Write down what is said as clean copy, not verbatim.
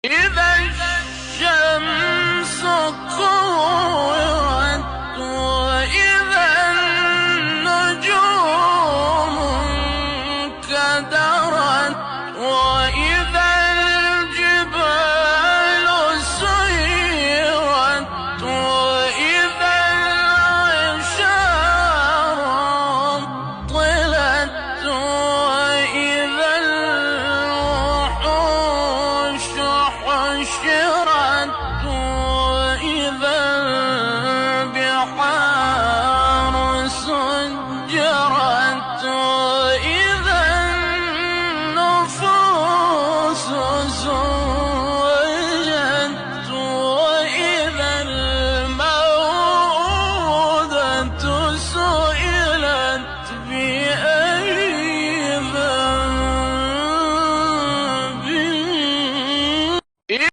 إذا الشمس كورت وإذا النجوم انكدرت وإذا الجبال سيرت وإذا العشار عطلت وإذا الوحوش حشرت وإذا البحار سجرت